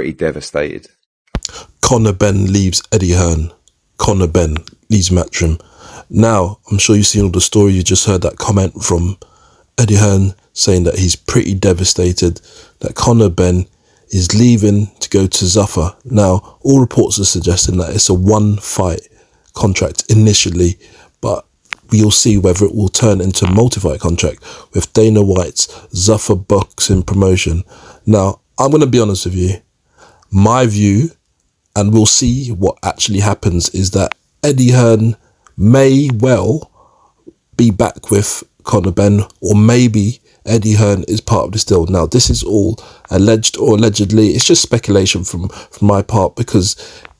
pretty devastated. Conor Benn leaves Eddie Hearn. Conor Benn leaves Matchroom. Now, I'm sure you've seen all the story. You just heard that comment from Eddie Hearn saying that he's pretty devastated that Conor Benn is leaving to go to Zuffa. Now, all reports are suggesting that it's a one-fight contract initially, but we'll see whether it will turn into a multi-fight contract with Dana White's Zuffa boxing promotion. Now, I'm going to be honest with you. My view, and we'll see what actually happens, is that Eddie Hearn may well be back with Conor Benn, or maybe Eddie Hearn is part of this deal. Now, this is all alleged or allegedly. It's just speculation from my part, because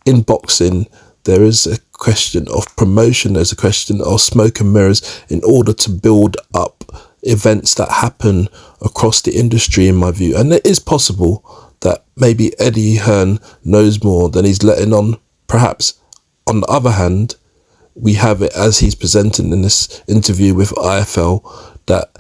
in boxing, there is a question of promotion. There's a question of smoke and mirrors in order to build up events that happen across the industry, in my view. And it is possible that maybe Eddie Hearn knows more than he's letting on. Perhaps, on the other hand, we have it as he's presenting in this interview with IFL that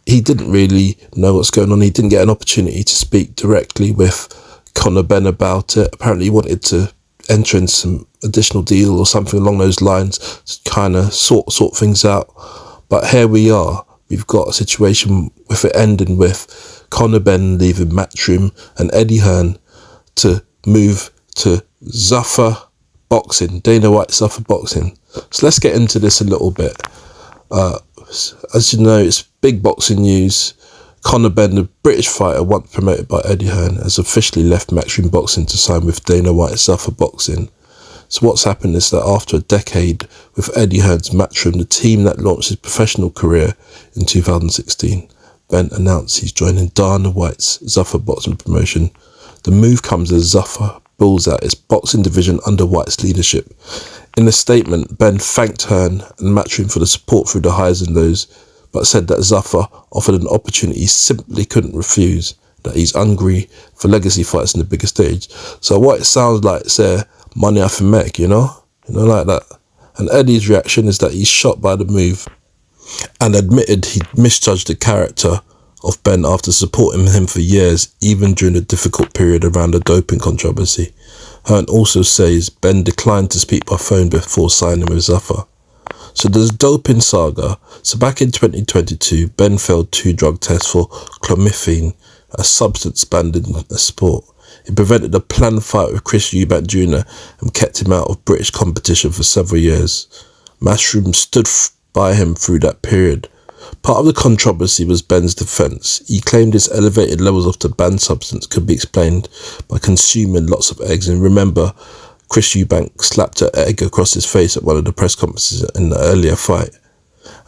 he didn't really know what's going on. He didn't get an opportunity to speak directly with Conor Benn about it. Apparently he wanted to enter in some additional deal or something along those lines to kind of sort things out. But here we are. We've got a situation with it ending with Conor Benn leaving Matchroom and Eddie Hearn to move to Zuffa Boxing, Dana White Zuffa Boxing. So let's get into this a little bit. As you know, it's big boxing news. Conor Benn, the British fighter once promoted by Eddie Hearn, has officially left Matchroom Boxing to sign with Dana White Zuffa Boxing. So what's happened is that after a decade with Eddie Hearn's Matchroom, the team that launched his professional career in 2016, Benn announced he's joining Dana White's Zuffa Boxing promotion. The move comes as Zuffa builds out its boxing division under White's leadership. In a statement, Benn thanked Hearn and Matchroom for the support through the highs and lows, but said that Zuffa offered an opportunity he simply couldn't refuse, that he's hungry for legacy fights in the bigger stage. So what it sounds like is money off a mech, you know, like that. And Eddie's reaction is that he's shocked by the move and admitted he misjudged the character of Benn after supporting him for years, even during the difficult period around the doping controversy. Hearn also says Benn declined to speak by phone before signing with Zuffa. So there's doping saga. So back in 2022, Benn failed 2 drug tests for clomiphene, a substance banned in the sport. It prevented a planned fight with Chris Eubank Jr. and kept him out of British competition for several years. Matchroom stood by him through that period. Part of the controversy was Benn's defence. He claimed his elevated levels of the banned substance could be explained by consuming lots of eggs. And remember, Chris Eubank slapped an egg across his face at one of the press conferences in the earlier fight.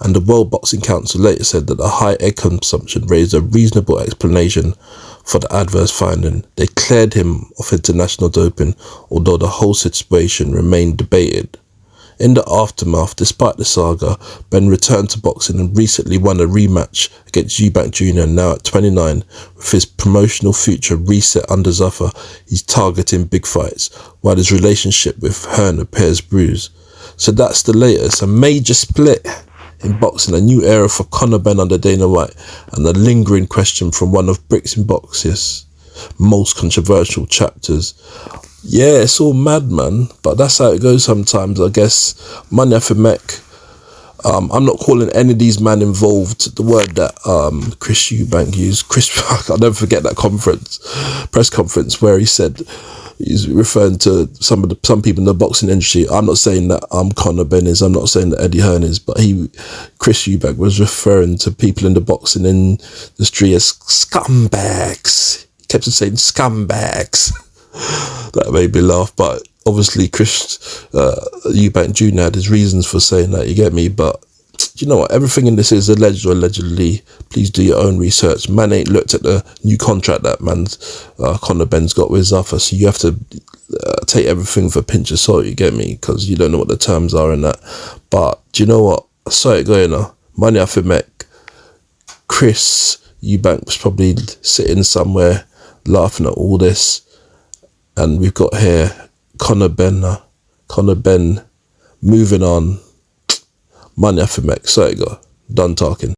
And the World Boxing Council later said that the high egg consumption raised a reasonable explanation for the adverse finding. They cleared him of international doping, although the whole situation remained debated. In the aftermath, despite the saga, Benn returned to boxing and recently won a rematch against Eubank Jr. Now at 29, with his promotional future reset under Zuffa, he's targeting big fights, while his relationship with Hearn appears bruised. So that's the latest, a major split in boxing, a new era for Conor Benn under Dana White, and a lingering question from one of Bricks in Box's most controversial chapters. Yeah, it's all mad, man, but that's how it goes sometimes, I guess. Money for mech. I'm not calling any of these men involved the word that Chris Eubank used. I'll never forget that press conference where he said he's referring to some people in the boxing industry. I'm not saying that Conor Benn is. I'm not saying that Eddie Hearn is, but Chris Eubank was referring to people in the boxing industry as scumbags. He kept on saying scumbags. That made me laugh, but obviously Chris Eubank Jr. had his reasons for saying that, you get me? But you know what, everything in this is alleged or allegedly. Please do your own research. Man ain't looked at the new contract that Conor Benn's got with Zuffa, so you have to take everything with a pinch of salt, you get me? Because you don't know what the terms are in that. But do you know what, I saw it going on. Money off a mech. Chris Eubank was probably sitting somewhere laughing at all this. And we've got here Conor Benn moving on. Money off a mech. So you go. Done talking.